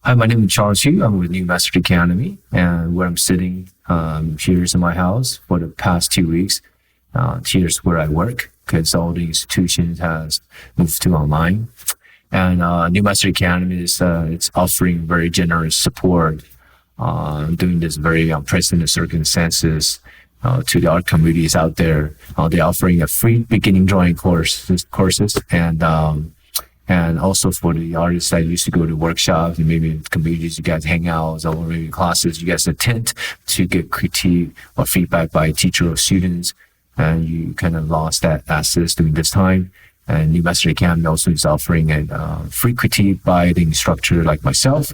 Hi, my name is Charles Hu. I'm with New Master Academy, and where I'm sitting here's in my house for the past 2 weeks. Here's where I work because all the institutions has moved to online. And New Master Academy is it's offering very generous support during this very unprecedented circumstances to the art communities out there. They're offering a free beginning drawing courses and also for the artists that used to go to workshops and maybe communities you guys hang out or maybe classes you guys attend to get critique or feedback by teacher or students, and you kind of lost that access during this time. And New Master Academy also is offering a free critique by the instructor like myself.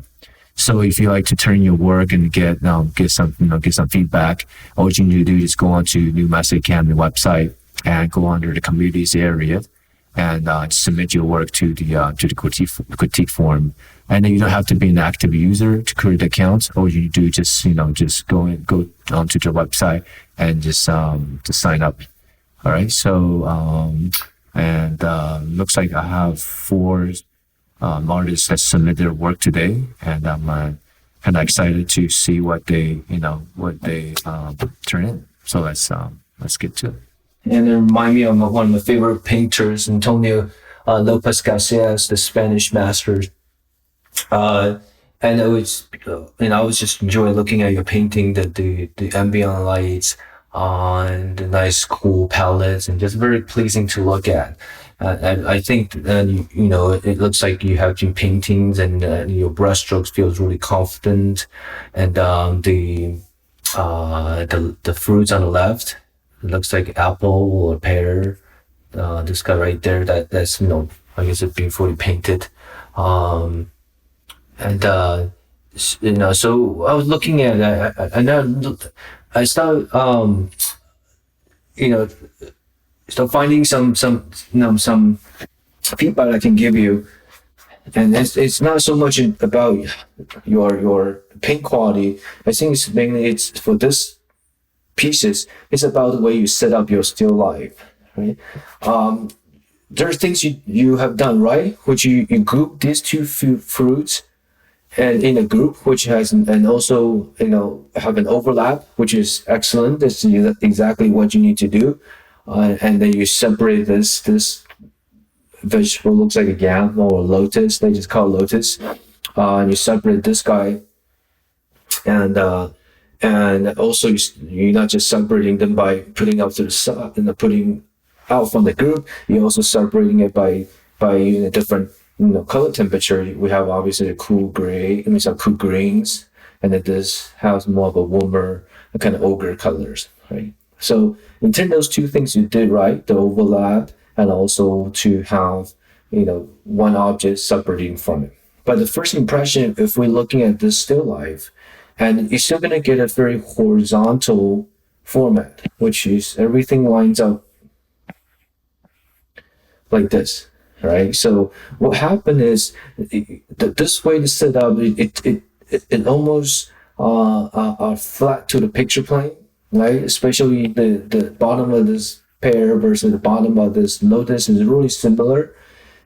So if you like to turn your work and get some feedback, all you need to do is go onto New Master Academy website and go under the communities area and submit your work to the critique form. And then you don't have to be an active user to create an account. All you do is just go onto the website and just sign up. All right. So looks like I have 4 artists that submit their work today, and I'm kind of excited to see what they turn in. So let's get to it. And it reminded me of one of my favorite painters, Antonio Lopez Garcia, the Spanish master. And it was, I was just enjoying looking at your painting, the ambient lights, and the nice cool palettes, and just very pleasing to look at. I think, it looks like you have some paintings, and your brushstrokes feels really confident, and the fruits on the left. It looks like apple or pear. This guy right there, that's I guess it's beautifully painted. So I was looking at it, and I started start finding some feedback I can give you, and it's not so much about your paint quality. I think it's mainly for this pieces, it's about the way you set up your still life, right? There are things you have done right, which you group these two fruits and in a group, which has, and also have an overlap, which is excellent. That's exactly what you need to do. And then you separate this vegetable, looks like a yam or a lotus. They just call it lotus. And you separate this guy, and also you're not just separating them by putting out to the side and putting out from the group. You're also separating it by using a different color temperature. We have obviously the cool gray, some cool greens, and then this has more of a warmer kind of ochre colors, right? So in terms of those two things you did right, the overlap, and also to have one object separating from it. But the first impression, if we're looking at this still life, and you're still gonna get a very horizontal format, which is everything lines up like this, right? So what happened is this way to set up, it almost are flat to the picture plane, right? Especially the bottom of this pear versus the bottom of this lotus is really similar.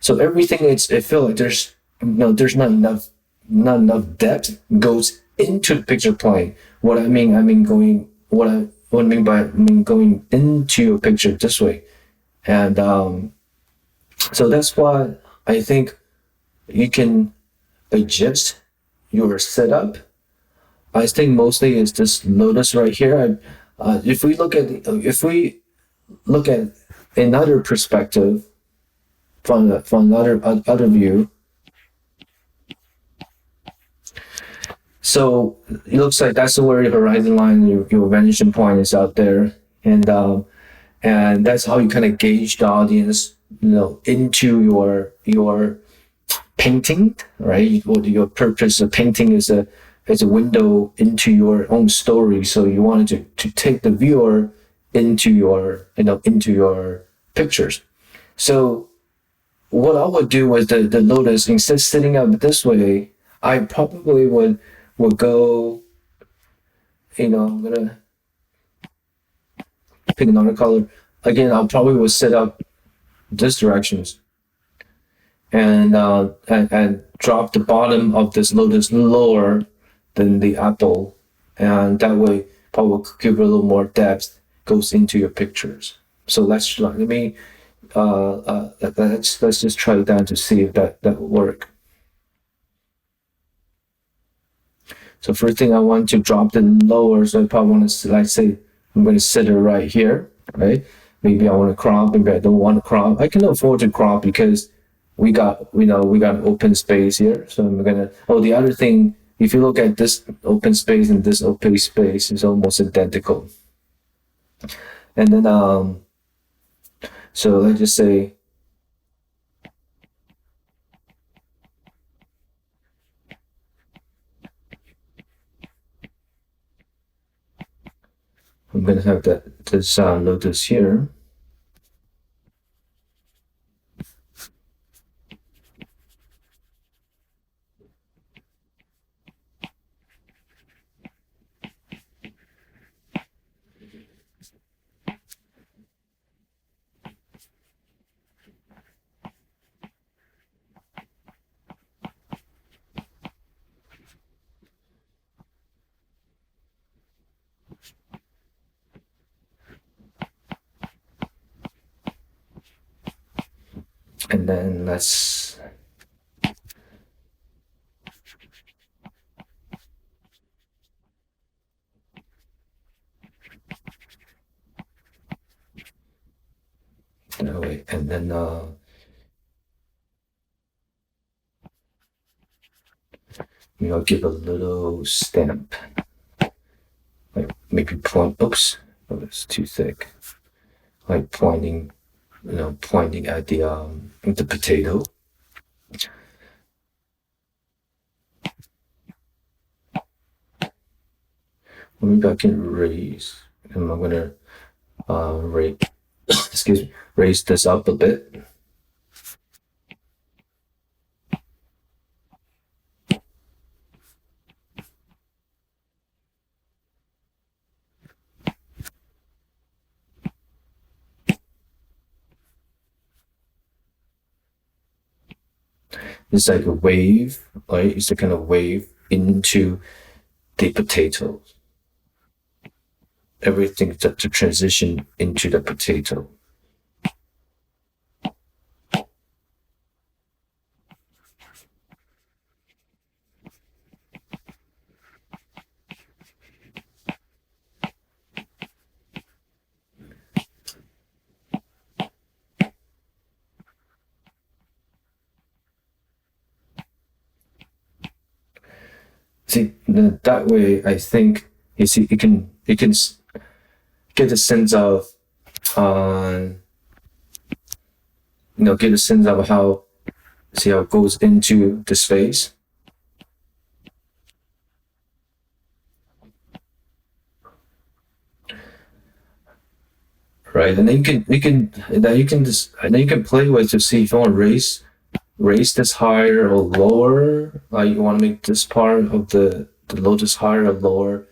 So everything I feel like there's not enough depth goes into the picture plane. What I mean going into your picture this way, and so that's why I think you can adjust your setup. I think mostly it's this lotus right here. If we look at another perspective from another view. So it looks like that's where your horizon line, your vanishing point is out there, and that's how you kind of gauge the audience, into your painting, right? Your purpose of painting is a window into your own story. So you wanted to take the viewer into your pictures. So what I would do with the lotus, instead of sitting up this way, I probably would go, I'm gonna pick another color. Again, I probably would set up this directions and drop the bottom of this lotus lower than the apple, and that way probably give a little more depth goes into your pictures. So let me let's just try that to see if that will work. So first thing I want to drop the lower, so I probably want to, let's say I'm going to set it right here, right? Maybe I want to crop, maybe I don't want to crop. I can afford to crop because we got, we got open space here. So I'm gonna, oh, the other thing, if you look at this open space and this open space is almost identical. And then, so let's just say, I'm gonna have this lotus here. And then let's, that way, and then give a little stamp, like maybe point. Oops, oh, it's too thick. Like pointing, pointing at the potato. Maybe I can raise. And I'm gonna raise. Excuse me, raise this up a bit. It's like a wave, right? It's a kind of wave into the potato. Everything to transition into the potato. See, that way, I think you see, you can get a sense of, uh, get a sense of how, see how it goes into the space. Right, and then you can play with to see if you want to raise this higher or lower. Like you want to make this part of the lotus higher or lower,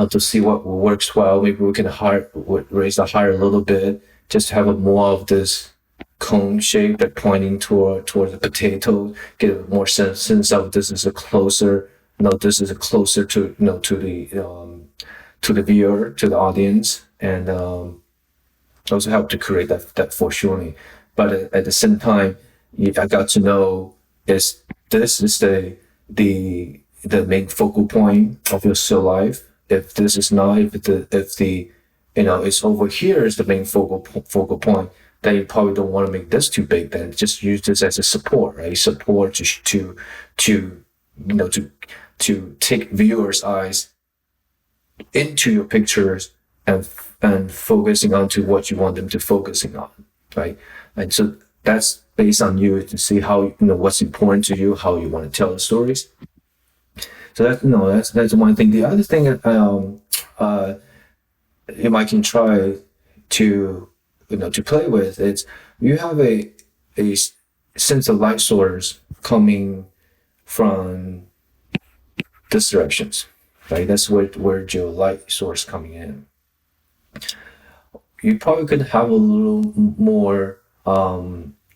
to see what works well. Maybe we can raise the higher a little bit, just to have a more of this cone shape that pointing toward the potato. Get a more sense of this is a closer. This is a closer to to the viewer, to the audience, and also help to create that foreshortening. But at the same time, I got to know is this is the main focal point of your still life. If this is not, if the it's over here is the main focal point, then you probably don't want to make this too big. Then just use this as a support, right? Support to to take viewers' eyes into your pictures and focusing on to what you want them to focusing on, right? And so that's based on you to see how what's important to you, how you want to tell the stories. So that's one thing. The other thing you might can try to to play with is you have a sense of light source coming from this directions, right? That's where your light source coming in. You probably could have a little more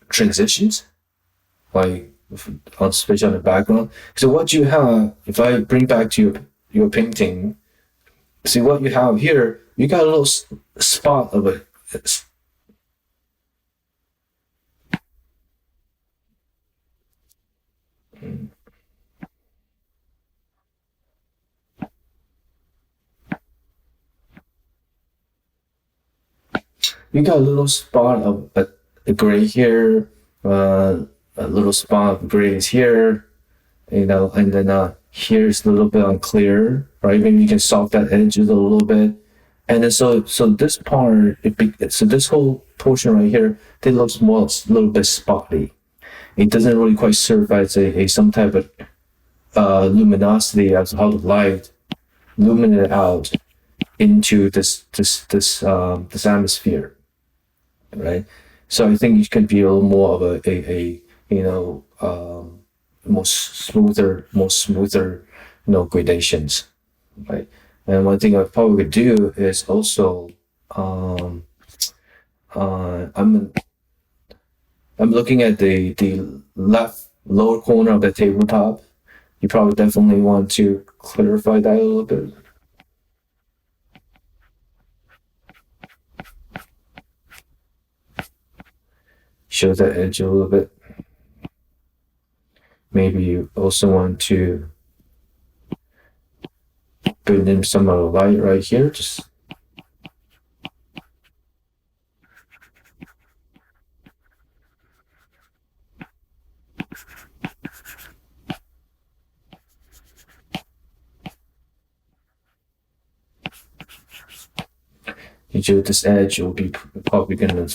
transitions, like especially on the background. So what you have, if I bring back to your painting, see what you have here. You got a little spot of a. You got a little spot of a gray here, a little spot of grays here, and then here's a little bit unclear, right? Maybe you can soften that edges a little bit, and then so this part, so this whole portion right here, it looks more a little bit spotty. It doesn't really quite serve as a some type of luminosity as how the light illuminate out into this atmosphere, right? So I think it can be a little more of a more smoother, gradations, right? And one thing I probably could do is also, I'm looking at the left lower corner of the tabletop. You probably definitely want to clarify that a little bit. Show that edge a little bit. Maybe you also want to put in some of the light right here. Just usually this edge will be probably gonna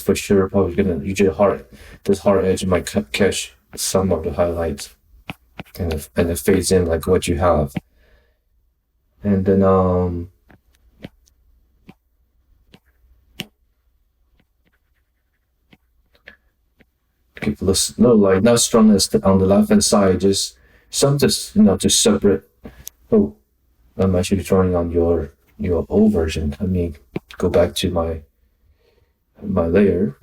usually this hard edge might catch some of the highlights, and it fades in like what you have. And then keep a little light, not strong as on the left hand side, just some just just separate. Oh, I'm actually drawing on your old version. Let me go back to my layer.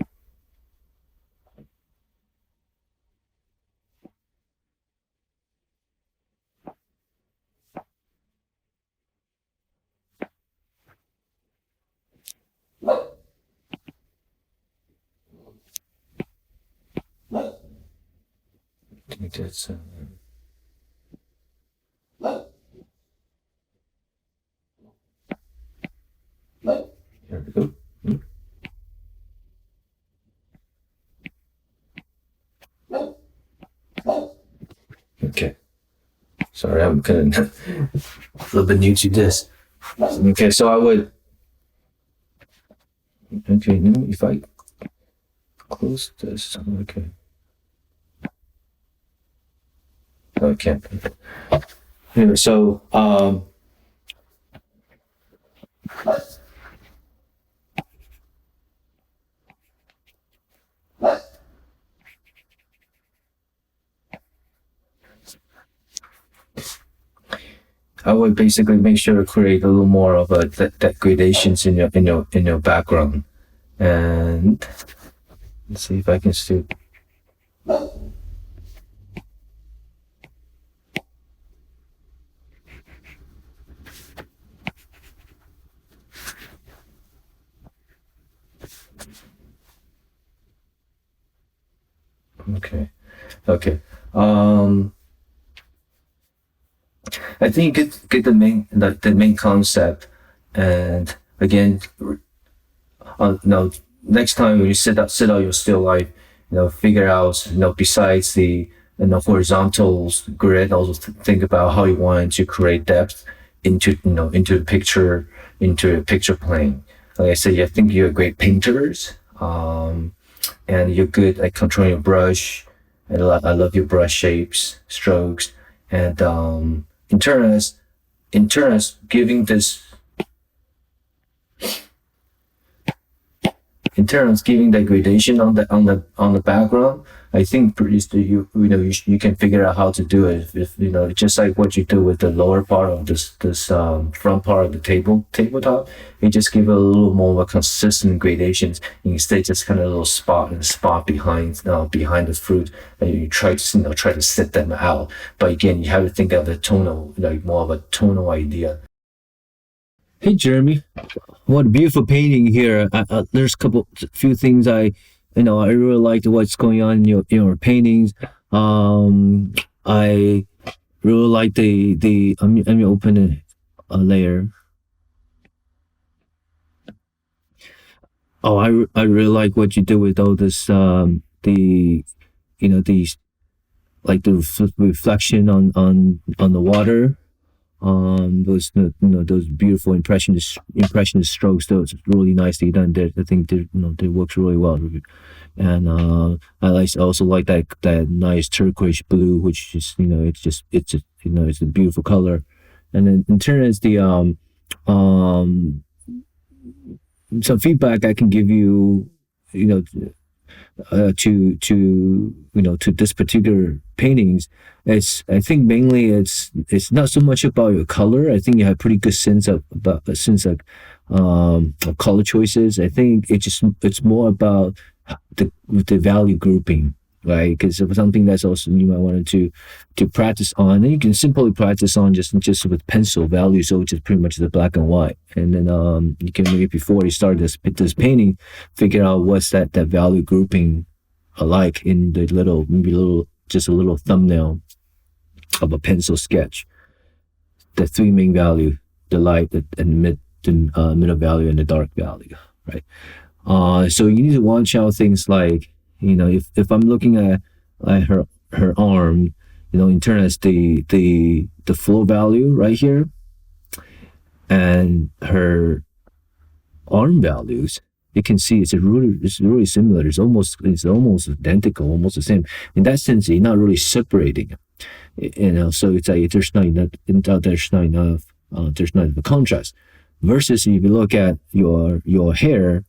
I think that's here we go. Okay. Sorry, I'm kind of a little bit new to this. Okay, so I would. Okay, now if I close this, okay. No, I can't. Anyway, so I would basically make sure to create a little more of that gradations in your background, and let's see if I can still. Okay. I think get the main concept, and again, next time when you set out your still life, figure out, besides the horizontal grid, also think about how you want to create depth into into a picture plane. Like I said, I think you're great painters, and you're good at controlling your brush. And I love your brush shapes, strokes, and in turn in terms of giving the gradation on the background, I think you can figure out how to do it. If you know, just like what you do with the lower part of this front part of the tabletop, you just give it a little more of a consistent gradations instead just kind of a little spot behind the fruit, and you try to set them out. But again, you have to think of the tonal, like more of a tonal idea. Hey Jeremy, what a beautiful painting here. There's few things I really liked what's going on in your paintings. I really like the. Let me open a layer. Oh, I really like what you do with all this the these like the reflection on the water, those those beautiful impressionist strokes. Those really nicely done. I think they works really well. And also like that nice turquoise blue, which is it's a beautiful color. And then in terms of the some feedback I can give you, to this particular paintings, I think mainly it's not so much about your color. I think you have pretty good sense of color choices. I think it's more about the value grouping, right? Because it was something that's also you might want to practice on, and you can simply practice on just with pencil values, which is pretty much the black and white, and then you can maybe before you start this painting, figure out what's that value grouping alike in the just a little thumbnail of a pencil sketch. The three main value: the light, the middle value, and the dark value, right? So you need to watch out things like, if I'm looking at her arm, in terms of the flow value right here, and her arm values, you can see it's really similar. It's almost identical, almost the same. In that sense, you're not really separating, so it's like there's not enough contrast. Versus if you look at your hair,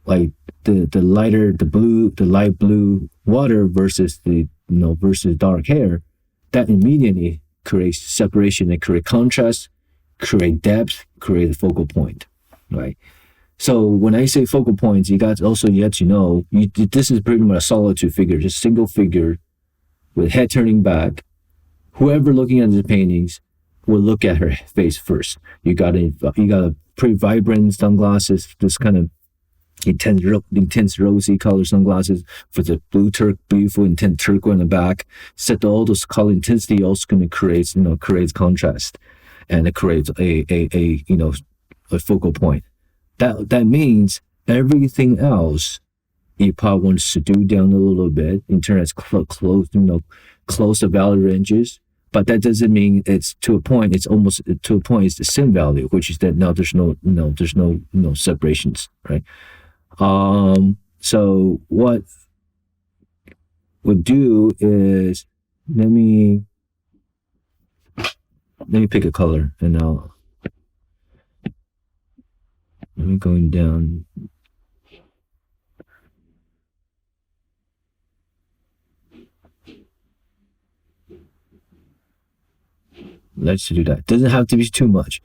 like the light blue water versus versus dark hair, that immediately creates separation and create contrast, create depth, create a focal point, right? So when I say focal points, you have to know this is pretty much a solitude figure, just single figure with head turning back. Whoever looking at the paintings will look at her face first. You got a pretty vibrant sunglasses, this kind of intense rosy color sunglasses with the beautiful intense turquoise in the back. Set all those color intensity also going to creates contrast, and it creates a focal point. That means everything else you probably want to subdue down a little bit in terms of close the value ranges. But that doesn't mean it's to a point. It's almost to a point. It's the same value, which is that now there's no separations, right? So what we'll do is let me pick a color, and let me going down. Let's do that. Doesn't have to be too much.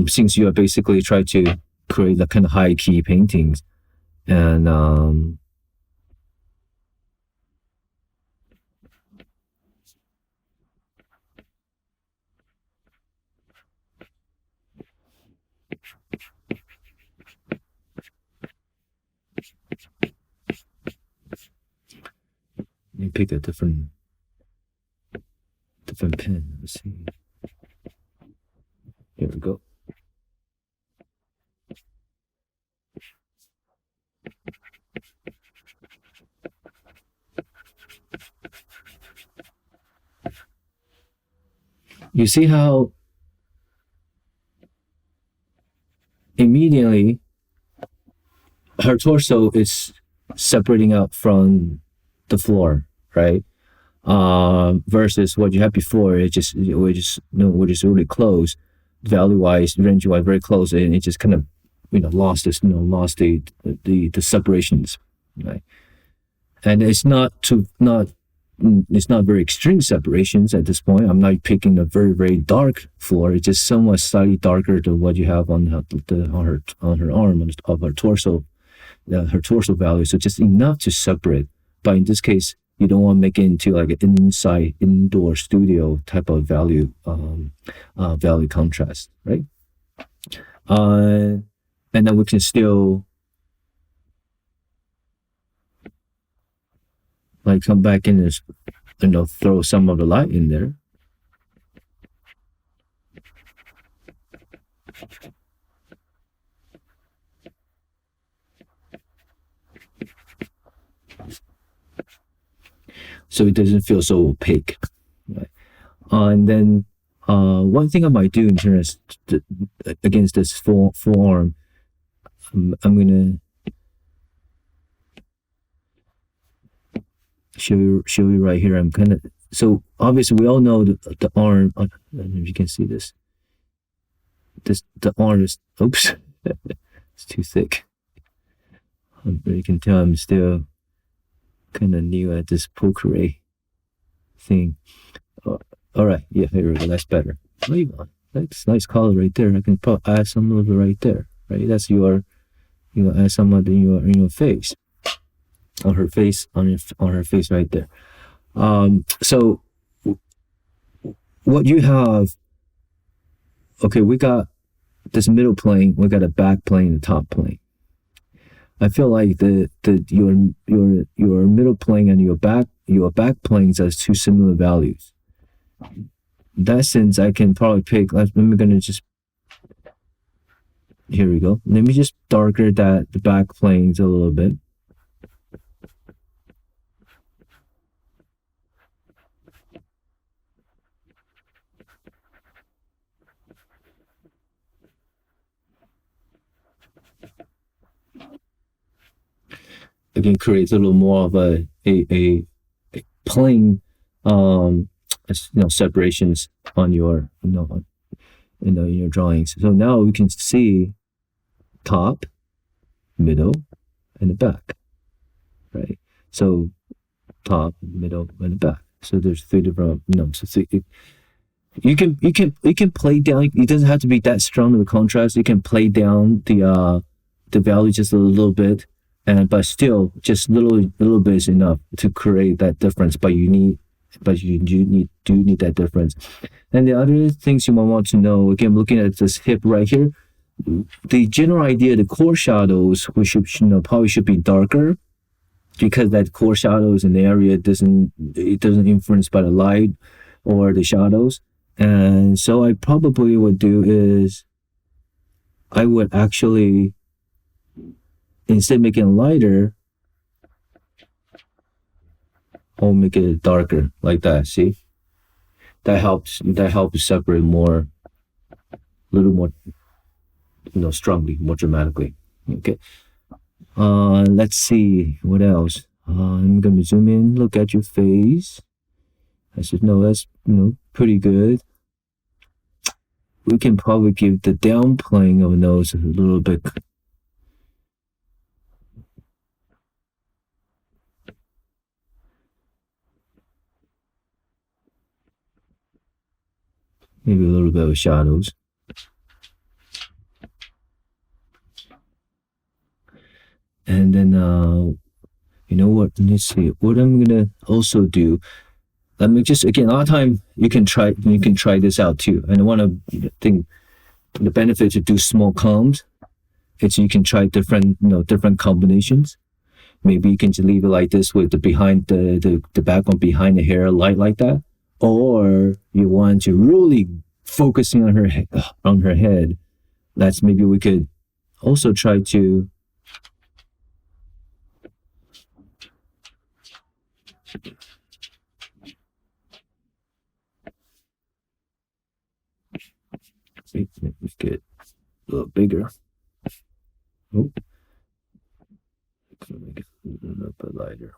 Since you are basically trying to create that kind of high key paintings, and let me pick a different pen. Let's see. Here we go. You see how immediately her torso is separating out from the floor, right? Versus what you had before, we're just really close, value wise, range wise, very close, and it just kind of lost this, lost the separations, right? And it's not very extreme separations at this point. I'm not picking a very very dark floor. It's just somewhat slightly darker than what you have on on her arm of her torso, her torso value. So just enough to separate. But in this case, you don't want to make it into like an indoor studio type of value contrast, right? And then we can still like come back in and throw some of the light in there. So it doesn't feel so opaque, right? And then one thing I might do in terms against this forearm, I'm gonna show you right here. I'm kind of, so obviously we all know the arm. I don't know if you can see this. The arm is, oops, it's too thick. But you can tell I'm still kind of new at this poker thing. All right, yeah, here we go. That's better. Leave on. That's nice color right there. I can probably add some of it right there. Right, that's your, add some of it in your face, on her face, on her face right there. So what you have, okay, we got this middle plane, we got a back plane, a top plane. I feel like your middle plane and your back planes has two similar values. In that sense, I can probably pick. I'm gonna just, here we go. Let me just darker the back planes a little bit. Again, creates a little more of a plane, separations on your, in your drawings. So now we can see top, middle, and the back, right? So top, middle, and the back. So there's three different, so you can play down. It doesn't have to be that strong of a contrast. You can play down the value just a little bit, but still just little bit is enough to create that difference. But you do need that difference. And the other things you might want to know, again, looking at this hip right here, the general idea, the core shadows, we should probably should be darker, because that core shadow is an area doesn't influence by the light or the shadows. And so I probably would do is I would actually, instead of making it lighter, I'll make it darker like that. See, that helps separate more, a little more, strongly, more dramatically. Okay. Let's see what else. I'm gonna zoom in, look at your face. I said, no, that's pretty good. We can probably give the downplaying of a nose a little bit. Maybe a little bit of shadows. And then, you know what? Let's see. What I'm gonna also do. Let me just, again, a lot of time you can try this out too. And I want to think the benefit to do small combs. It's you can try different combinations. Maybe you can just leave it like this with the behind the background behind the hair light like that, or you want to really focusing on her head. That's maybe we could also try to let's get a little bigger. Oh, make it a little bit lighter.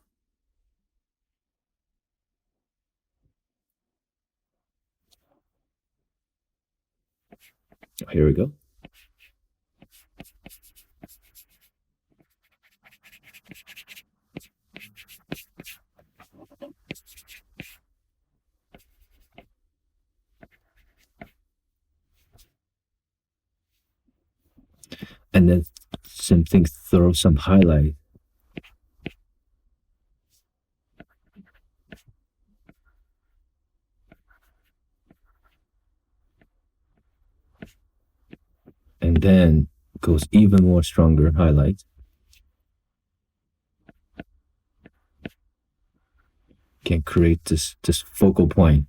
Here we go. and then same thing, throw some highlight. And then goes even more stronger highlight. Can create this focal point.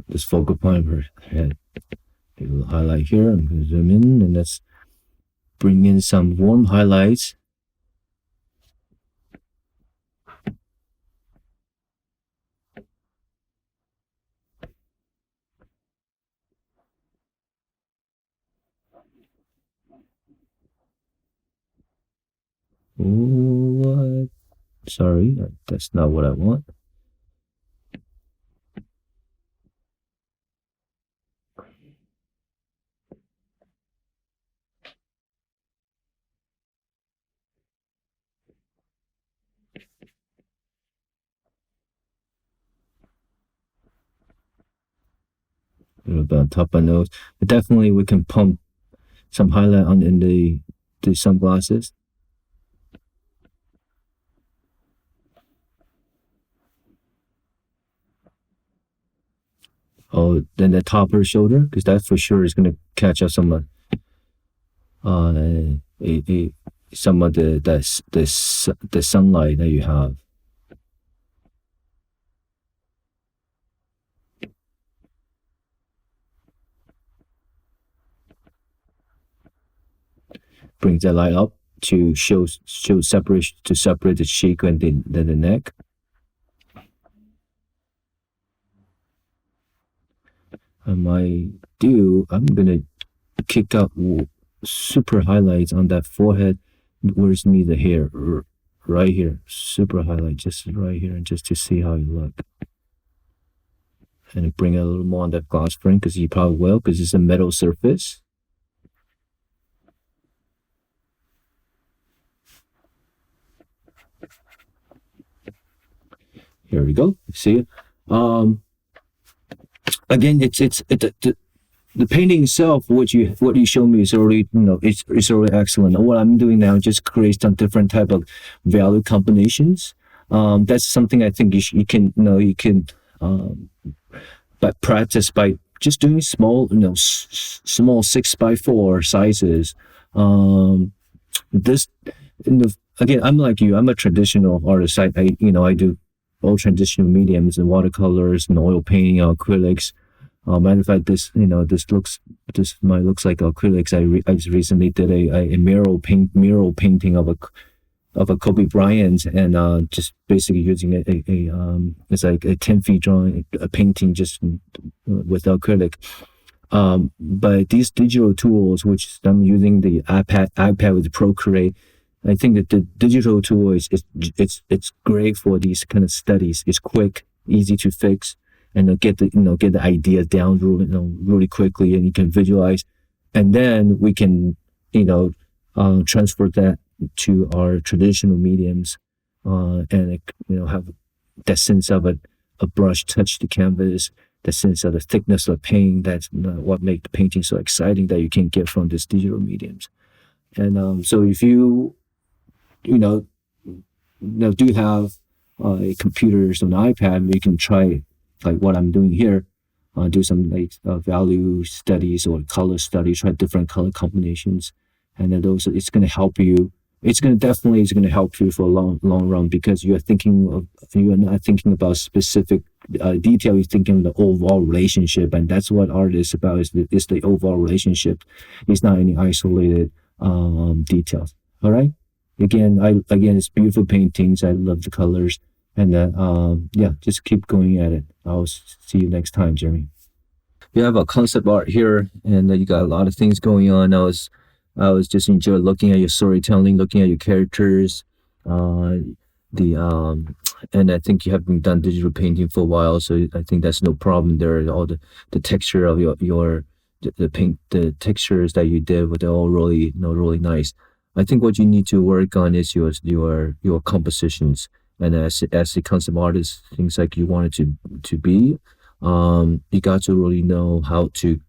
This focal point per head. A little highlight here. I'm going to zoom in and let's bring in some warm highlights. What? Sorry, that's not what I want. A little bit on top of nose. But definitely we can pump some highlight on in the sunglasses. Oh, then the top of the shoulder, because that for sure is going to catch up some some of the sunlight that you have. Brings that light up to show separation, to separate the cheek and the neck. I'm gonna kick up super highlights on that forehead. Where's me the hair? Right here, super highlight, just right here, and just to see how you look. And bring a little more on that glass frame, because you probably will, because it's a metal surface. Here we go. See it? Again, the painting itself, what you show me is already, it's already excellent. What I'm doing now is just create some different type of value combinations. That's something I think you can but practice by just doing small, small 6x4 sizes. This, again, I'm like you. I'm a traditional artist. I do all traditional mediums and watercolors and oil painting, acrylics. Matter of fact, this might looks like acrylics. I just recently did a mural painting of a Kobe Bryant, and just basically using it's like a 10 feet drawing, a painting just with acrylic. But these digital tools, which I'm using the iPad with Procreate, I think that the digital tool it's great for these kind of studies. It's quick, easy to fix, and get the ideas down really quickly, and you can visualize, and then we can transfer that to our traditional mediums, and have that sense of a brush touch the canvas, the sense of the thickness of paint. That's what makes the painting so exciting that you can get from these digital mediums. And so if you do have a computer or an iPad, you can try like what I'm doing here. Do some value studies or color studies, try different color combinations, and then those it's going to help you. It's going to help you for a long run, because you are not thinking about specific detail. You're thinking the overall relationship, and that's what art is about. Is the overall relationship. It's not any isolated details. All right. Again, it's beautiful paintings. I love the colors, and just keep going at it. I'll see you next time, Jeremy. You have a concept art here, and you got a lot of things going on. I was just enjoying looking at your storytelling, looking at your characters, and I think you haven't done digital painting for a while, so I think that's no problem there. All the texture of the paint, the textures that you did were all really really nice. I think what you need to work on is your compositions, and as a concept artist, things like you want it to be, you got to really know how to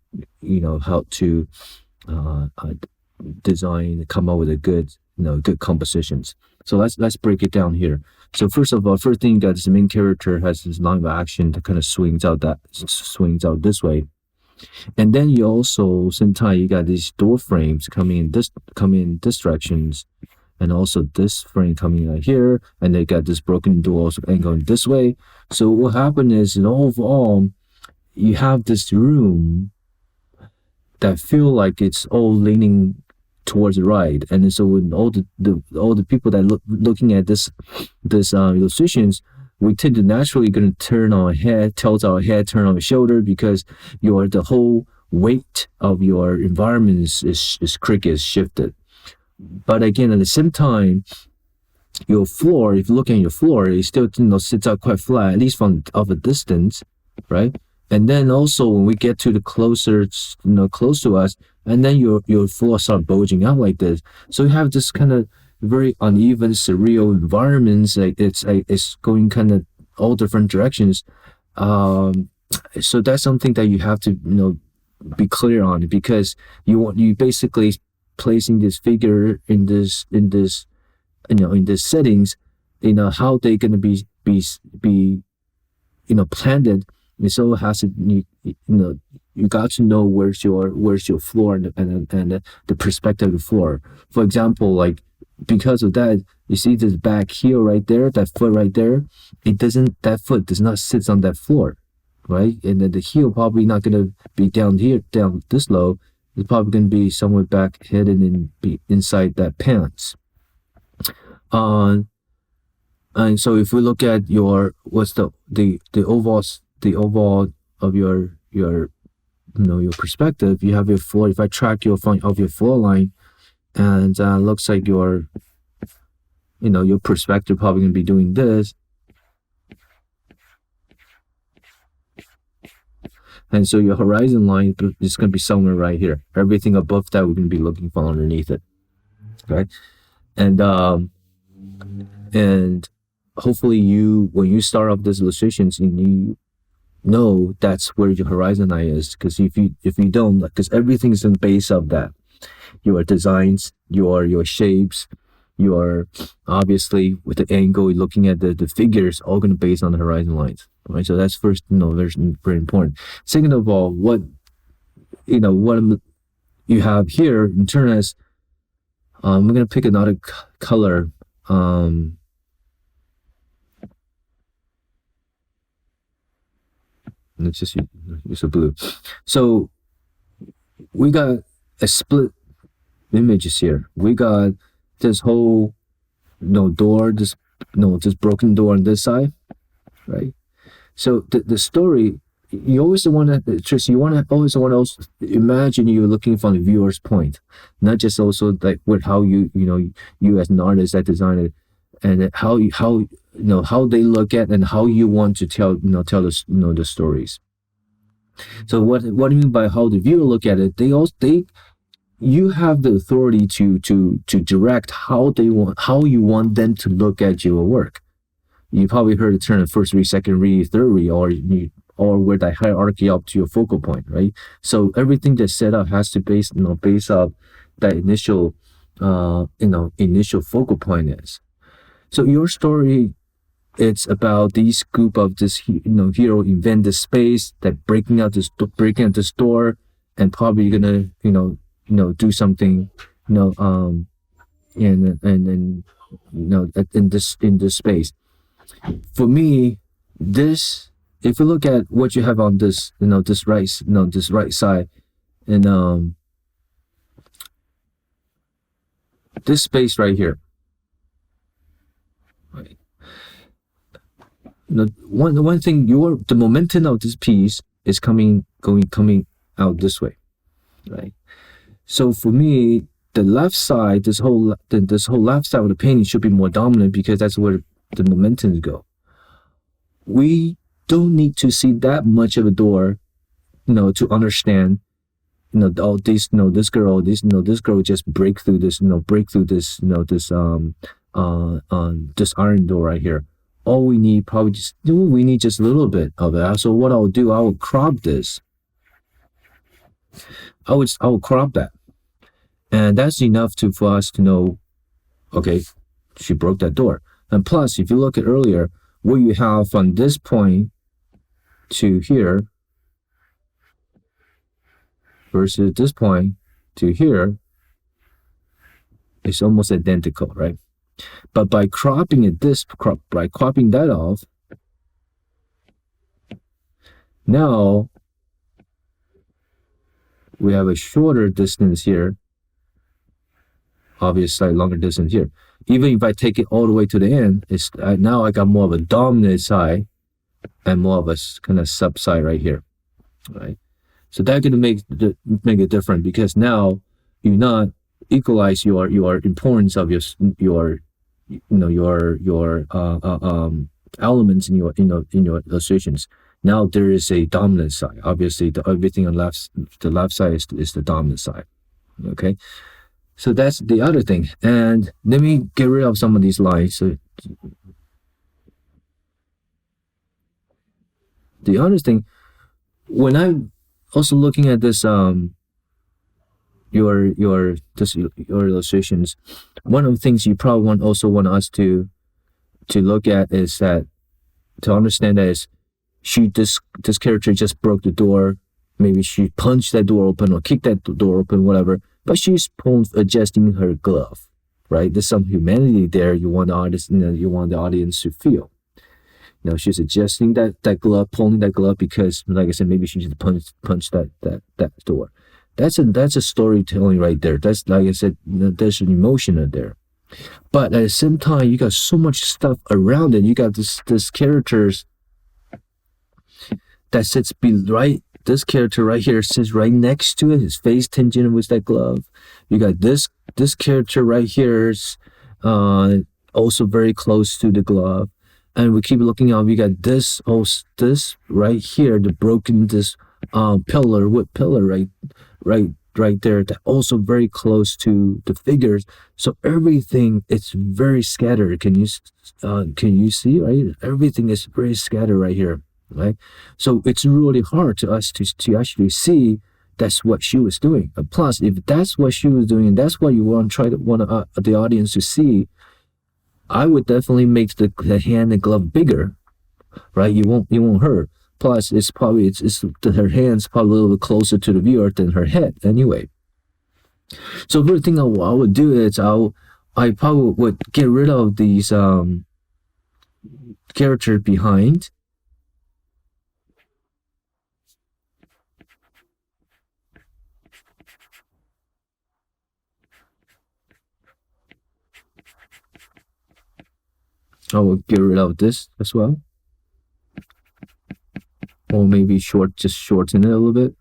design, come up with a good, good compositions. So let's break it down here. So first of all, first thing you got is the main character has this line of action that kind of swings out this way. And then you also sometimes you got these door frames coming in this directions, and also this frame coming out here, and they got this broken door also going this way. So what happened is, overall, you have this room that feel like it's all leaning towards the right, and so when all the people that looking at this illustrations, we tend to naturally going to turn our head, tilt our head, turn our shoulder, because the whole weight of your environment is cricket shifted. But again, at the same time, your floor, if you look at your floor, it still sits out quite flat, at least from of a distance, right? And then also when we get to the closer, close to us, and then your floor start bulging out like this. So you have this kind of very uneven, surreal environments. Like it's going kind of all different directions. So that's something that you have to be clear on, because you basically placing this figure in this in this settings, how they gonna be planted. And so it has to you got to know where's your floor and the perspective of the floor. For example, like because of that, you see this back heel right there, that foot right there, that foot does not sit on that floor, right? And then the heel probably not gonna be down this low. It's probably gonna be somewhere back hidden and be inside that pants. And so if we look at what's the overall of your your perspective, you have your floor. If I track your floor line, and looks like your perspective probably gonna be doing this, and so your horizon line is gonna be somewhere right here. Everything above that we're gonna be looking for underneath it, right? And hopefully when you start off these illustrations, you know that's where your horizon line is, because if you don't, because everything's in base of that, your designs, your shapes, your obviously with the angle, you're looking at the figures, all going to be based on the horizon lines, right? So that's first, very important. Second of all, what you have here in turn as I'm going to pick another color. Let's just use a blue. So we got a split images here. We got this whole door, this broken door on this side, right? So the story, you always want to, Trish, always want to imagine you're looking from the viewer's point, not just also like with how you as an artist, that designer, and how they look at and how you want to tell the stories. So what do you mean by how the viewer look at it? You have the authority to direct how you want them to look at your work. You probably heard the term first read, second read, third read, or where that hierarchy up to your focal point, right? So everything that's set up has to base up that initial focal point is. So your story, it's about this group of this hero invent this space that breaking out this door, and probably gonna do something in this space. For me, if you look at what you have on this this right side, and this space right here, right? One thing, the momentum of this piece is coming out this way, right? So for me, the left side, this whole left side of the painting should be more dominant, because that's where the momentum go. We don't need to see that much of a door, to understand, all this, this girl just break through this iron door right here. All we need just a little bit of it. So what I'll do, I will crop this. I will crop that, And that's enough for us to know, okay, she broke that door. And plus, if you look at earlier, what you have from this point to here versus this point to here is almost identical, right? But by cropping by cropping that off, now we have a shorter distance here, obviously longer distance here. Even if I take it all the way to the end, it's now I got more of a dominant side and more of a kind of sub side right here, right? So that's going to make it different, because now you not equalize your importance of your elements in your illustrations. Now there is a dominant side. Obviously, everything on the left side is the dominant side. Okay, so that's the other thing. And let me get rid of some of these lines. So the other thing, when I'm also looking at this your illustrations, one of the things you probably also want us to look at is that, to understand that is, this character just broke the door. Maybe she punched that door open or kicked that door open, whatever, but she's adjusting her glove, right? There's some humanity there you want the audience to feel. She's adjusting that glove, pulling that glove, because, like I said, maybe she just punched that door. That's a storytelling right there. That's, like I said, there's an emotion in there. But at the same time, you got so much stuff around it. You got this characters that sits right. This character right here sits right next to it. His face tinging with that glove. You got this character right here is also very close to the glove. And we keep looking out. We got this right here, the broken wood pillar right there, that also very close to the figures. So everything, it's very scattered. Can you see, right? Everything is very scattered right here, right? So it's really hard to us to actually see that's what she was doing. Plus, if that's what she was doing, and that's what you want the audience to see, I would definitely make the hand and glove bigger, right? You won't hurt. Plus, her hand's probably a little bit closer to the viewer than her head anyway. So the thing I would do is I probably would get rid of these character behind. I will get rid of this as well. Or maybe just shorten it a little bit.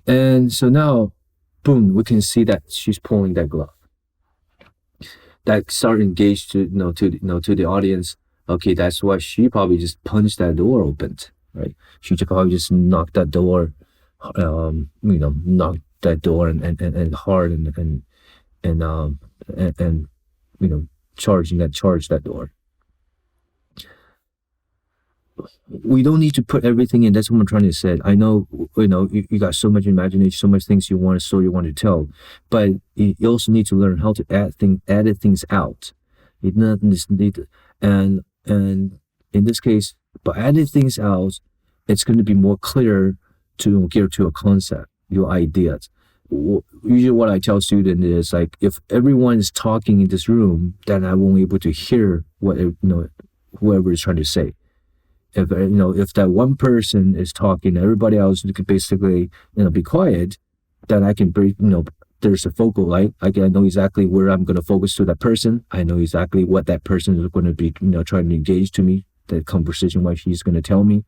And so now, boom, we can see that she's pulling that glove. That start engaged to the audience. Okay, that's why she probably just punched that door open, right? She probably just knocked that door, knocked that door and hard and charged that door. We don't need to put everything in. That's what I'm trying to say. I know, you got so much imagination, so much things you want to tell, but you also need to learn how to edit things out. And in this case, by editing things out, it's going to be more clear to get to a concept, your ideas. Usually what I tell students is, like, if everyone is talking in this room, then I won't be able to hear what whoever is trying to say. If that one person is talking, everybody else could basically be quiet, then I can there's a focal light. I know exactly where I'm going to focus to that person. I know exactly what that person is going to be trying to engage to me, the conversation what she's going to tell me.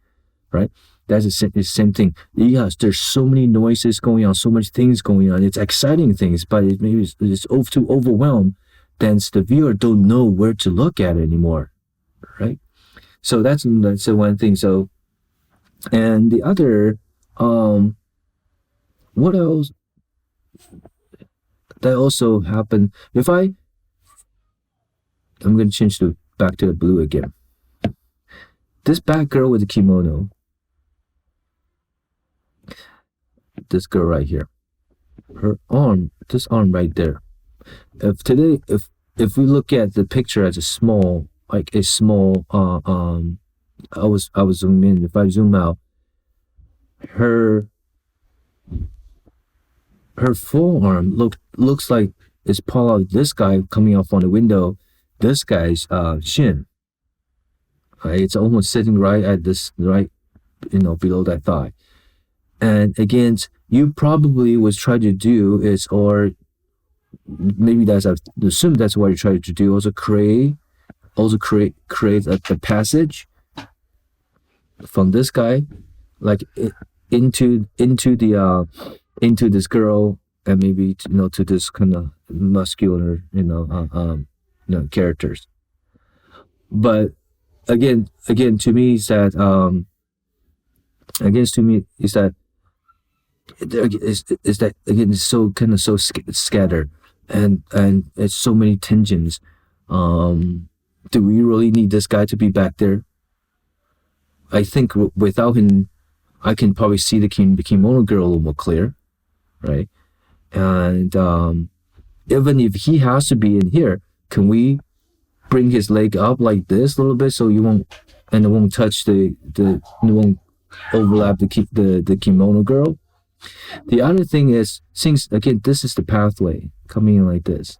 right? That's the same thing. Yes, there's so many noises going on, so much things going on. It's exciting things, but it maybe it's too overwhelmed. Then the viewer don't know where to look at anymore, right? So that's the one thing. So and the other, what else that also happened? If I'm gonna change to back to the blue again. This black girl with the kimono, this girl right here, her arm, this arm right there. If we look at the picture as a small, like a small, I was zooming in. If I zoom out, her her forearm looks like it's part of this guy coming off on the window, this guy's shin. Right? It's almost sitting right at this right, below that thigh. And again, you probably was trying to do is, or maybe that's I assume that's what you're trying to do. Create a passage from this guy, like into this girl, and maybe to this kind of muscular characters. But again to me is that is that again it's so kind of so scattered, and it's so many tensions. Do we really need this guy to be back there? I think without him, I can probably see the kimono girl a little more clear, right? And even if he has to be in here, can we bring his leg up like this a little bit so it won't touch it won't overlap the kimono girl? The other thing is, since again this is the pathway coming in like this,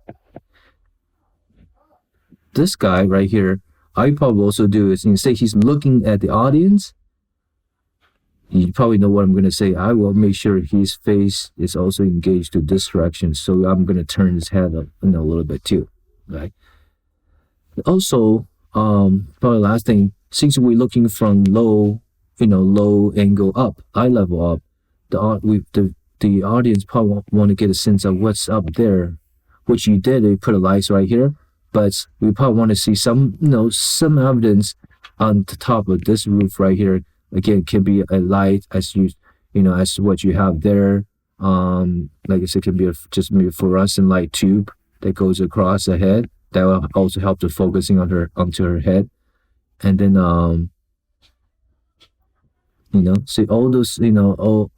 this guy right here, I probably also do is instead he's looking at the audience, you probably know what I'm going to say. I will make sure his face is also engaged to this direction, so I'm going to turn his head up a little bit too, right? Also, probably last thing, since we're looking from low angle up, eye level up, the audience probably want to get a sense of what's up there, which you did. You put a lights right here, but we probably want to see some evidence on the top of this roof right here. Again, can be a light as as what you have there. Like I said, can be just maybe a fluorescent light tube that goes across the head. That will also help to focusing onto her head, and then so all those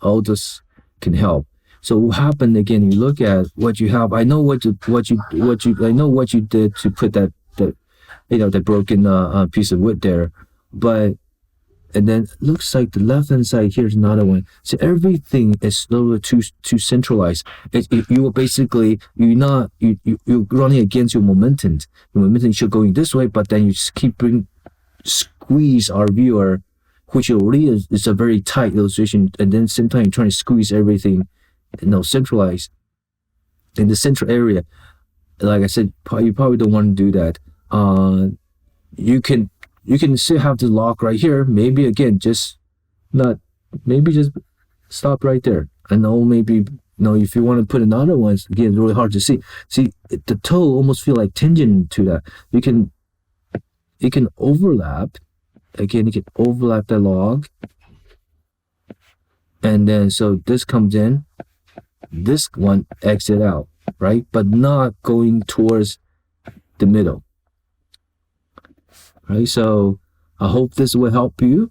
all those can help. So what happened again? You look at what you have. I know what you did to put that that broken piece of wood there, but. And then it looks like the left hand side here's another one. So everything is a little too centralized. You are basically you're running against your momentum. The momentum should going this way, but then you just keep squeeze our viewer, which already is a very tight illustration, and then same time you're trying to squeeze everything, centralized in the central area. Like I said, you probably don't want to do that. You can still have the lock right here. Maybe again, just stop right there. I know maybe if you want to put another one, again, it's really hard to see. See, the toe almost feel like tangent to that. It can overlap. Again, you can overlap the log. And then so this comes in, this one exit out, right? But not going towards the middle. Right, so I hope this will help you,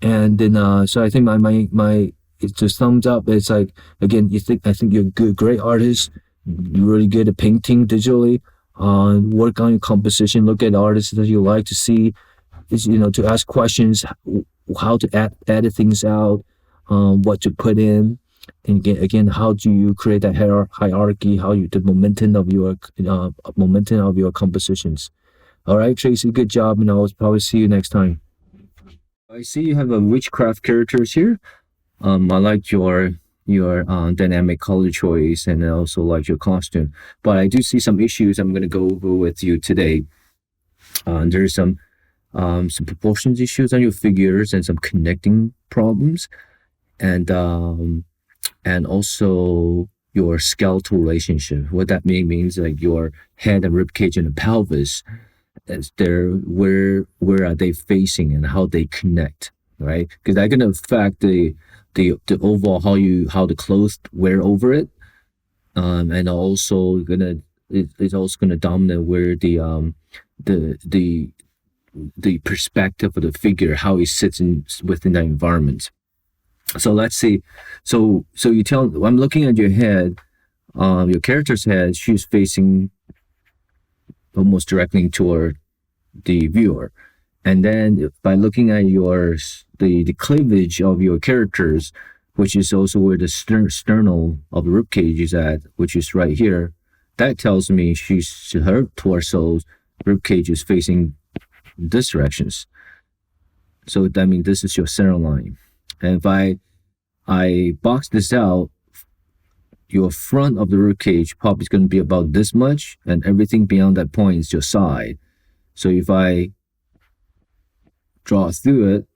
and then so I think my it's just thumbs up. It's like again, I think you're a great artist, you're really good at painting digitally. Work on your composition. Look at artists that you like to see. Is to ask questions, how to edit things out, what to put in, and again, how do you create that hierarchy? The momentum of your compositions. All right, Tracy, good job, and I'll probably see you next time. I see you have a witchcraft characters here. I like your dynamic color choice, and I also like your costume. But I do see some issues I'm going to go over with you today. There's some some proportions issues on your figures and some connecting problems, and also your skeletal relationship. What that means like your head and rib cage and the pelvis, as they're where are they facing and how they connect, right? Because that can affect the overall how the clothes wear over it, and also it's also gonna dominate where the the the perspective of the figure, how it sits in within that environment. So let's see. So you tell, I'm looking at your head, your character's head. She's facing almost directly toward the viewer, and then by looking at the cleavage of your characters, which is also where the sternal of the rib cage is at, which is right here, that tells me her torso rib cage is facing this directions. So that means this is your center line. And if I box this out, your front of the rib cage probably is going to be about this much, and everything beyond that point is your side. So if I draw through it,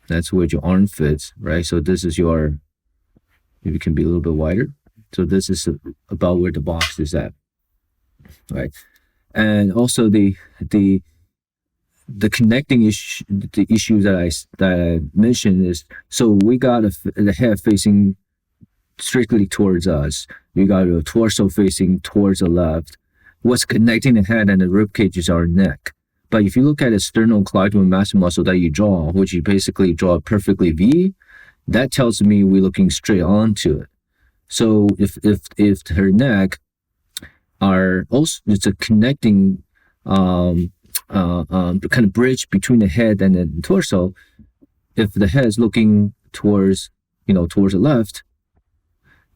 that's where your arm fits, right? So this is your, maybe it can be a little bit wider. So this is about where the box is at, right? And also the connecting issue, the issues that I mentioned is, so we got the head facing strictly towards us. We got a torso facing towards the left. What's connecting the head and the rib cage is our neck. But if you look at the sternocleidomastoid massive muscle that you draw, which you basically draw perfectly V, that tells me we're looking straight onto it. So if her neck are also, it's a connecting kind of bridge between the head and the torso. If the head is looking towards the left,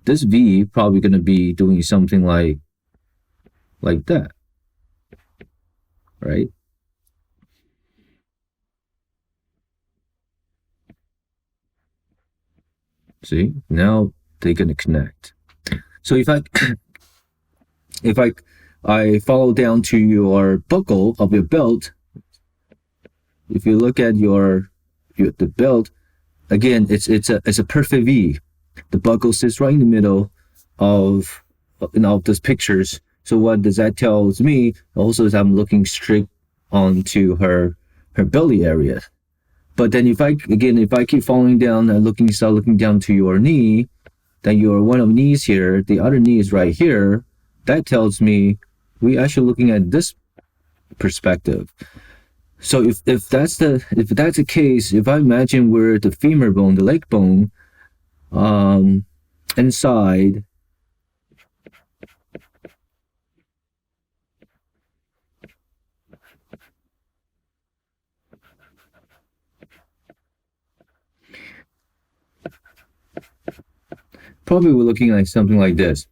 this V probably going to be doing something like that, right? See, now they're going to connect. So if I follow down to your buckle of your belt, if you look at the belt, again, it's a perfect V. The buckle sits right in the middle of those pictures. So what does that tells me? Also, is I'm looking straight onto her belly area. But then if I keep following down and start looking down to your knee, then your one of knees here, the other knee is right here. That tells me we actually looking at this perspective. So if that's the case, if I imagine where the femur bone, the leg bone, inside, probably we're looking at something like this.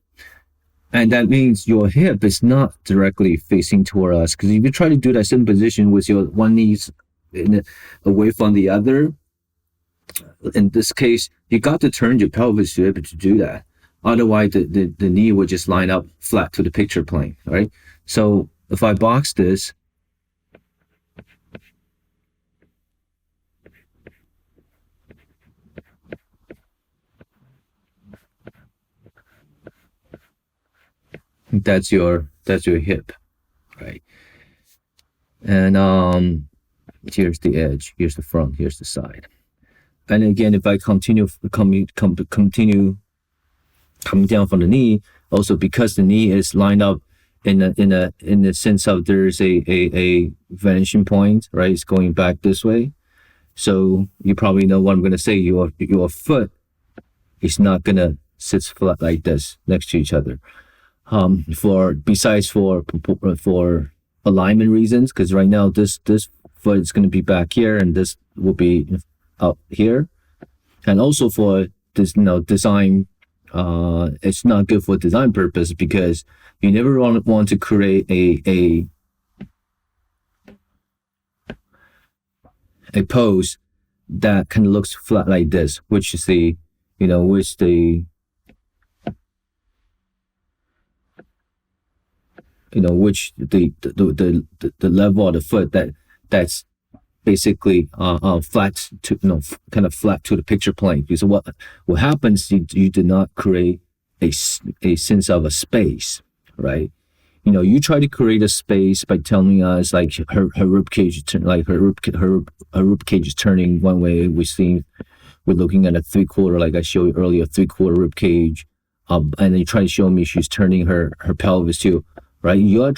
And that means your hip is not directly facing toward us. Because if you try to do that same position with your one knee away from the other, in this case, you got to turn your pelvis to be able to do that. Otherwise, the knee would just line up flat to the picture plane, right? So if I box this, that's your hip, right? And here's the edge, here's the front, here's the side. And again, if I continue coming down from the knee, also because the knee is lined up in the sense of there's a vanishing point, right? It's going back this way. So you probably know what I'm going to say. Your foot is not going to sit flat like this next to each other. Besides for alignment reasons, because right now this foot is going to be back here and this will be up here, and also for this design, it's not good for design purpose because you never want to create a pose that kind of looks flat like this, which is the level of the foot that's basically flat to kind of flat to the picture plane. Because what happens, you do not create a sense of a space, right? You try to create a space by telling us like her rib cage, like her rib cage is turning one way. We're looking at a 3/4, like I showed you earlier, 3/4 rib cage, and then you try to show me she's turning her pelvis too, right? You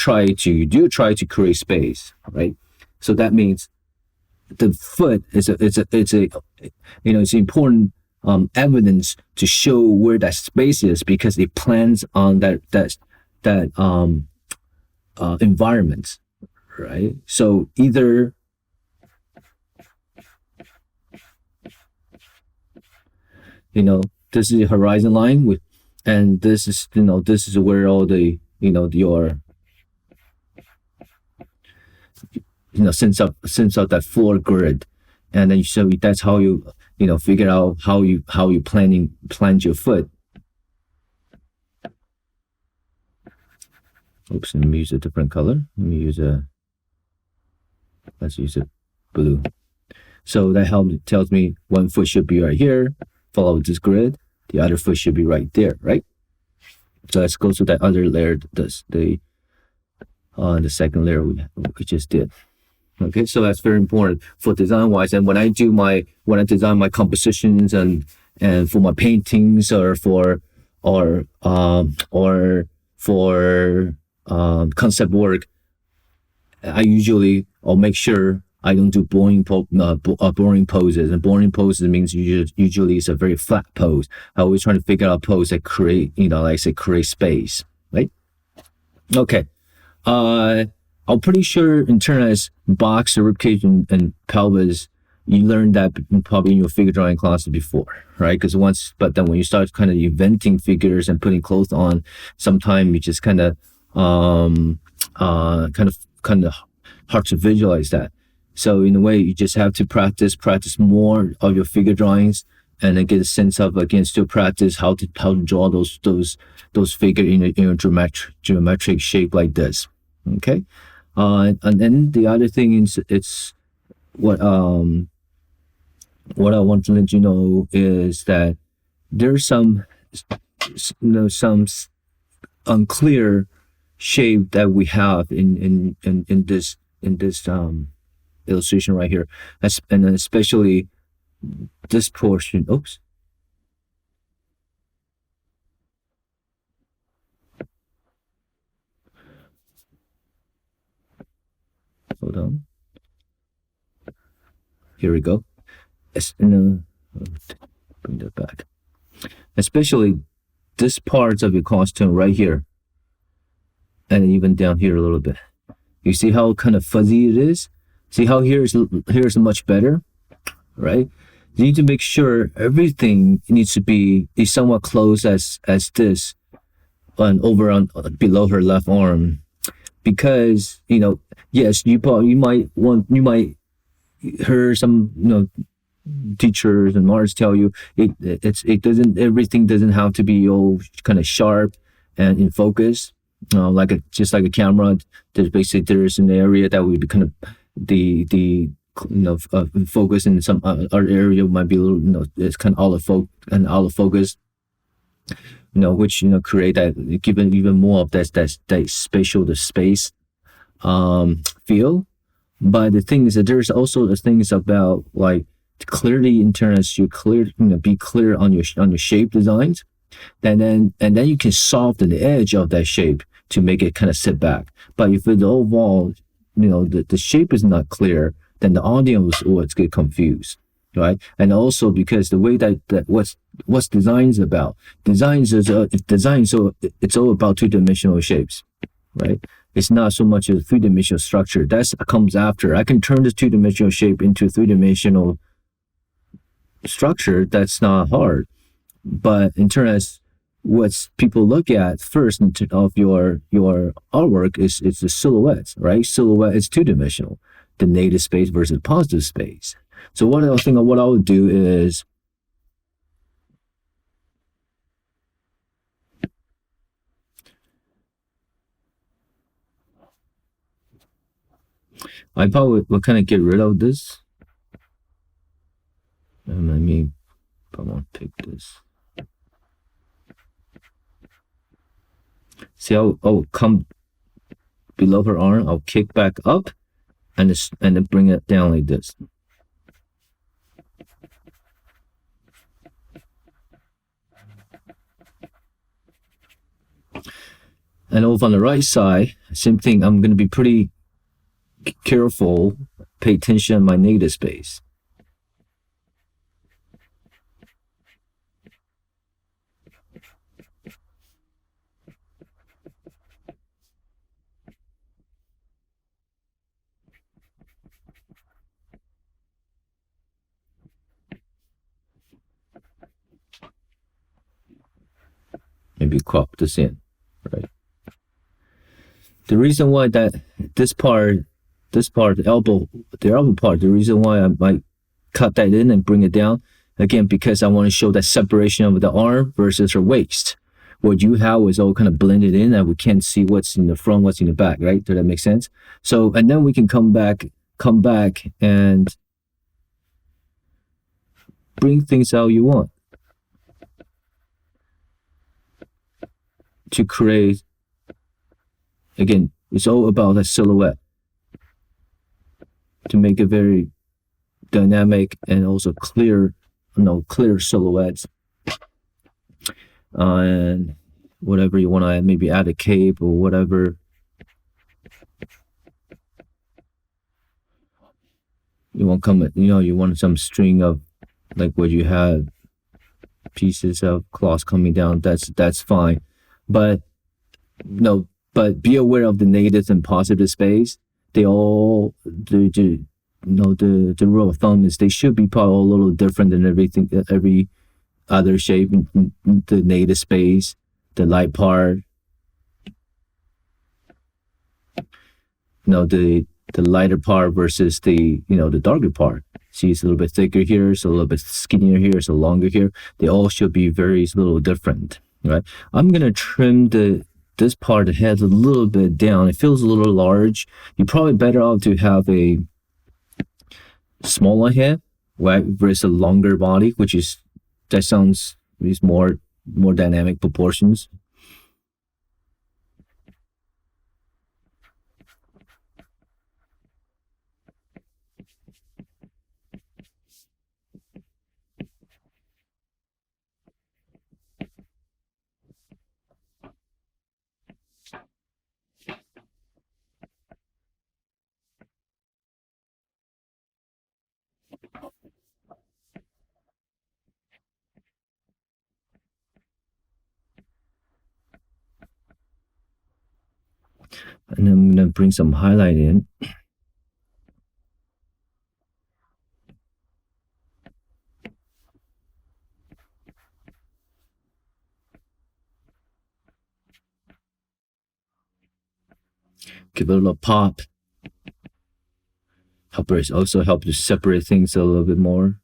do try to create space, right? So that means the foot is a it's important evidence to show where that space is, because it plans on that environment, right? So either this is the horizon line with, and this is where all the your sense of that floor grid, and then so that's how you figure out how you plan your foot. Oops, let me use a different color. Let's use a blue. So that tells me one foot should be right here, follow this grid. The other foot should be right there, right? So let's go to that other layer, the second layer we just did. Okay, so that's very important for design wise. And when I design my compositions and for my paintings or for concept work, I'll make sure I don't do boring poses. And boring poses means usually it's a very flat pose. I always try to figure out a pose that create, like I say, create space, right? Okay. I'm pretty sure in terms of box, ribcage, and pelvis, you learned that probably in your figure drawing classes before, right? But then when you start kind of inventing figures and putting clothes on, sometimes you just kind of hard to visualize that. So in a way, you just have to practice more of your figure drawings, and then get a sense of, again, still practice how to draw those figure in a geometric shape like this. Okay, and then the other thing is, it's what I want to let you know is that there's some unclear shape that we have in this illustration right here, and then especially this portion. Oops. Hold on. Here we go. Bring that back. Especially this part of your costume right here, and even down here a little bit. You see how kind of fuzzy it is? See how here's much better, right? You need to make sure everything needs to be somewhat close as this, and over on below her left arm, because yes, you might hear some teachers and artists tell you everything doesn't have to be all kind of sharp and in focus, just like a camera. There's an area that would be kind of the focus, in some other area might be a little, it's kind of out of focus, which create that, given even more of that spatial, the space feel. But the thing is that there's also the things about, like, clearly in terms, be clear on your shape designs, and then you can soften the edge of that shape to make it kind of sit back. But if the overall, the shape is not clear, then the audience will get confused, right? And also because the way that what's designs about, so it's all about two-dimensional shapes, right? It's not so much a three-dimensional structure. That comes after. I can turn this two-dimensional shape into a three-dimensional structure. That's not hard. But in terms, what people look at first of your artwork is the silhouettes, right? Silhouette is two-dimensional, the negative space versus positive space. So what I would do is, I probably will kind of get rid of this. And let me, I want to pick this. See, I'll come below her arm. I'll kick back up, and then bring it down like this. And over on the right side, same thing. I'm going to be pretty careful. Pay attention on my negative space. Maybe crop this in, right? The reason why that this part, the elbow part, the reason why I might cut that in and bring it down, again, because I want to show that separation of the arm versus her waist. What you have is all kind of blended in and we can't see what's in the front, what's in the back, right? Does that make sense? So, and then we can come back and bring things out you want to create. Again, it's all about a silhouette to make a very dynamic and also clear silhouettes. And whatever you want to add, maybe add a cape or whatever. You want you want some string of like what you had, pieces of cloth coming down. That's fine, but no. But be aware of the negative and positive space. They all the rule of thumb is they should be probably a little different than every other shape. The negative space, the light part, the lighter part versus the darker part. See, it's a little bit thicker here, it's a little bit skinnier here, it's a longer here. They all should be very little different, right? I'm gonna trim this part of the head a little bit down. It feels a little large. You're probably better off to have a smaller head, right, versus a longer body, that sounds is more dynamic proportions. And then I'm gonna bring some highlight in. Give it a little pop. Also help to separate things a little bit more.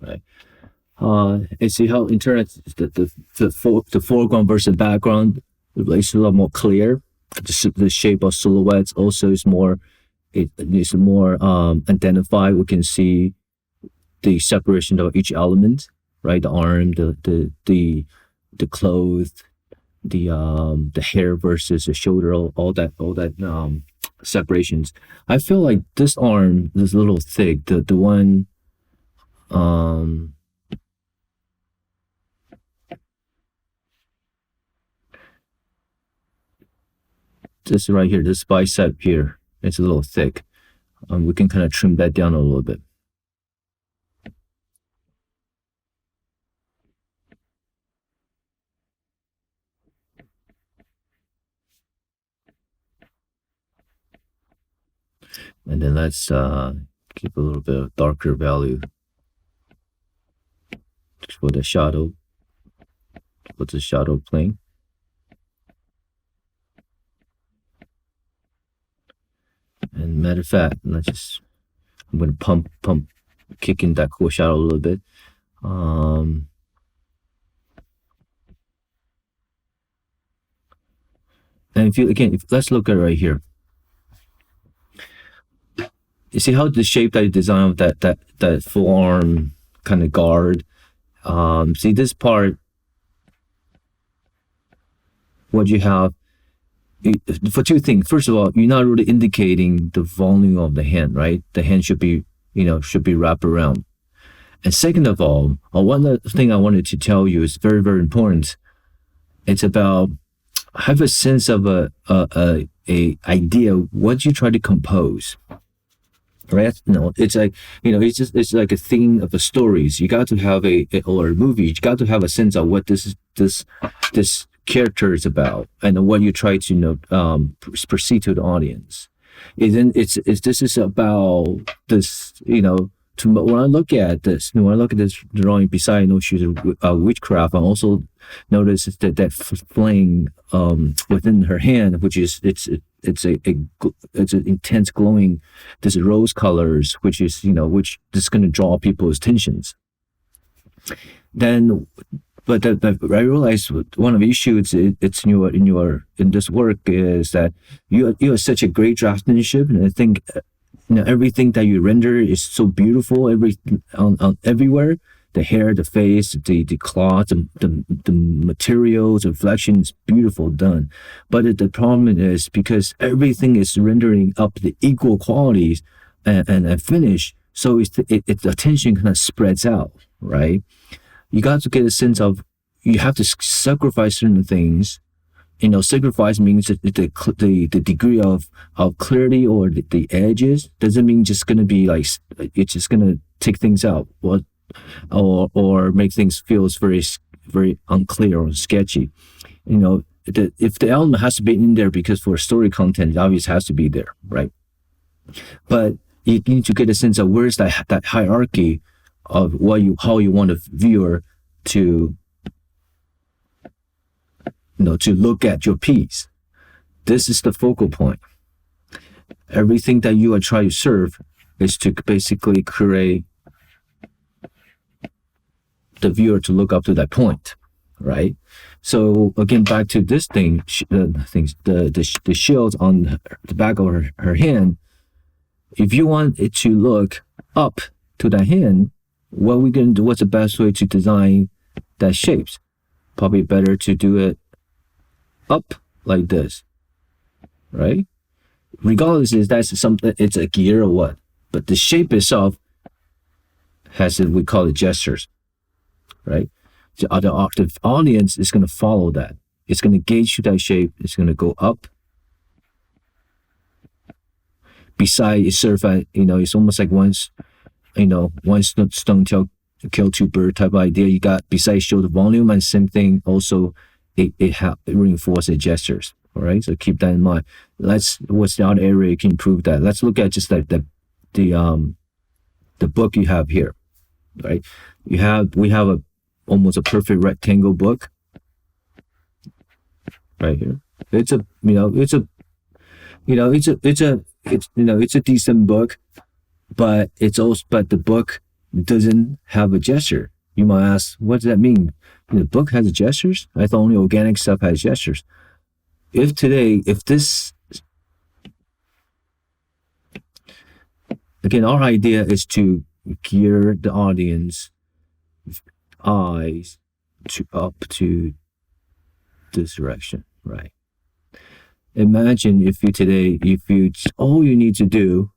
Right. And see how internet the foreground versus background is a lot more clear. The shape of silhouettes also is more identified. We can see the separation of each element, right? The arm, the clothes, the hair versus the shoulder, all that separations. I feel like this arm is a little thick. The one this right here, this bicep here, it's a little thick. We can kind of trim that down a little bit. And then let's Give a little bit of darker value for the shadow, for the shadow plane. And matter of fact, I'm going to pump, kick in that core shadow a little bit. And let's look at right here. You see how the shape that you design of that forearm kind of guard. See this part, what you have for two things. First of all, you're not really indicating the volume of the hand, right? The hand should be wrapped around. And second of all, one other thing I wanted to tell you is very, very important. It's about have a sense of a idea what you try to compose. Right? No, it's like it's like a theme of the stories. You got to have or a movie. You got to have a sense of what this character is about and what you try to proceed to the audience. This is about this. When I look at this drawing, beside she's a witchcraft, I also notice that flame within her hand, which is it's an intense glowing, this rose colors, which is which is going to draw people's attentions. Then, but I realized one of the issues it's in this work is that you have such a great draftsmanship, and I think everything that you render is so beautiful. Everywhere, the hair, the face, the cloth, the materials, the reflection is beautiful done. But the problem is because everything is rendering up the equal qualities and finish, so the attention kind of spreads out, right? You got to get a sense of you have to sacrifice certain things. Sacrifice means the degree of clarity or the edges. Doesn't mean just going to be like it's just going to take things out or make things feel very, very unclear or sketchy. If the element has to be in there because for story content, it obviously has to be there, right? But you need to get a sense of where's that hierarchy of how you want a viewer to to look at your piece. This is the focal point. Everything that you are trying to serve is to basically create the viewer to look up to that point, right? So again, back to this thing, the shield on the back of her hand. If you want it to look up to that hand, what we gonna do? What's the best way to design that shapes? Probably better to do it up like this, right? Regardless if that's something, it's a gear or what, but the shape itself we call it gestures, right? The audience is going to follow that. It's going to gauge to that shape. It's going to go up. Besides, it's sort of it's almost like one stone kill two birds type of idea. You got besides show the volume and same thing also. It reinforces gestures. All right, so keep that in mind. What's the other area you can improve that? Let's look at just like the book you have here, right? We have almost a perfect rectangle book right here. It's a decent book, but the book doesn't have a gesture. You might ask, what does that mean? The book has gestures? I thought only organic stuff has gestures. Again, our idea is to gear the audience eyes up to this direction, right? Imagine if all you need to do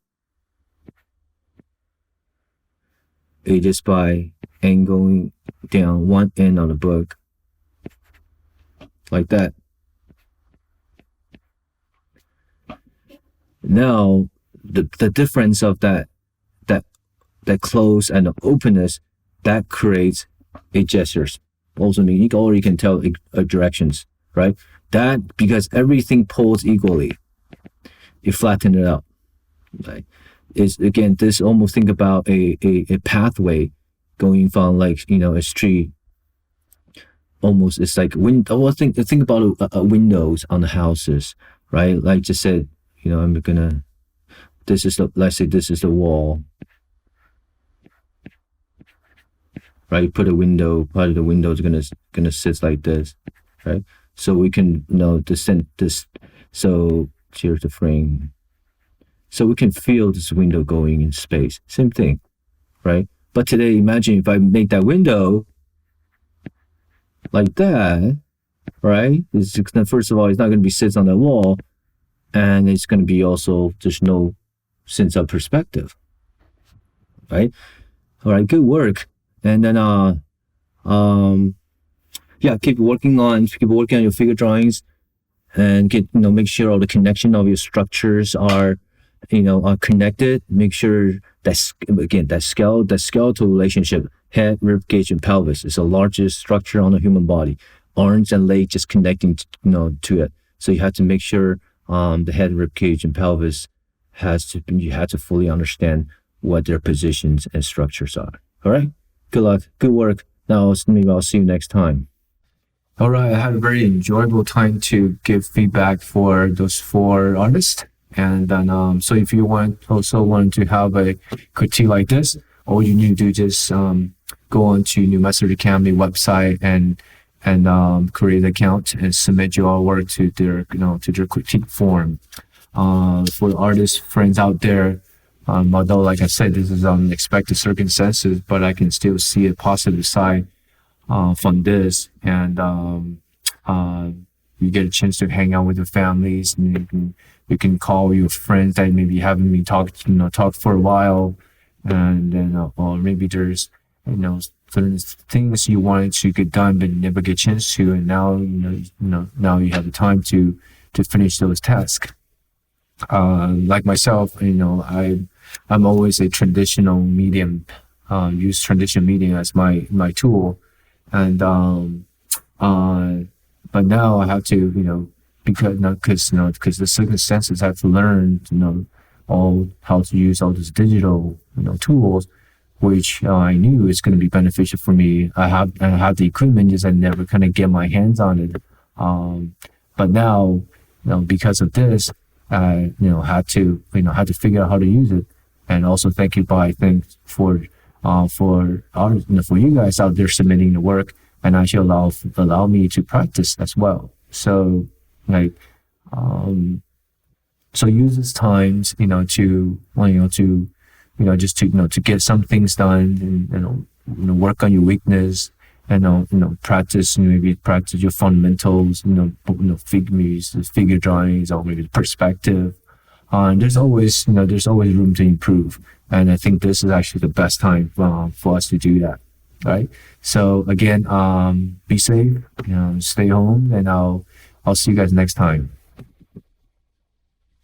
is just by angling down one end of the book like that. Now the difference of that close and the openness that creates a gestures. Also mean you can tell directions, right? That because everything pulls equally, you flatten it out. Right? is again this almost think about a pathway going from like a street. Almost it's like well, think about windows on the houses, right? Like just said, I'm gonna this is the let's say this is the wall, right? Put a window, part of the window is gonna sit like this, right? So we can descend this. So here's the frame. So we can feel this window going in space. Same thing, right? But today, imagine if I make that window like that, right? First of all, it's not going to be sits on the wall, and it's going to be also there's no sense of perspective, right? All right, good work. And then yeah, keep working on your figure drawings, and make sure all the connection of your structures are connected. Make sure that skeletal relationship, head, rib cage, and pelvis is the largest structure on the human body. Arms and legs just connecting to it. So you have to make sure the head, rib cage, and pelvis you have to fully understand what their positions and structures are. All right. Good luck. Good work. Now maybe I'll see you next time. All right. I had a very enjoyable time to give feedback for those 4 artists. And then, so if you want to have a critique like this, all you need to do is go on to New Mastery Academy website and create an account and submit your work to their critique form. For the artist friends out there, although like I said, this is unexpected circumstances, but I can still see a positive side from this, and you get a chance to hang out with your families, and you can call your friends that maybe haven't been talked for a while, and then or maybe there's certain things you wanted to get done but never get a chance to, and now now you have the time to finish those tasks. Like myself, I'm always a traditional medium, use traditional medium as my tool, and but now I have to because the circumstances I have to learn all how to use all these digital tools, which I knew is going to be beneficial for me. I have the equipment, just I never kind of get my hands on it. But now, because of this, I had to figure out how to use it. And also thank you for you guys out there submitting the work, and actually allow me to practice as well. So so use this time to get some things done, and work on your weakness, and practice your fundamentals, figure drawings, or maybe perspective. And there's always room to improve, and I think this is actually the best time for us to do that. Right. So again, be safe, stay home, and I'll see you guys next time.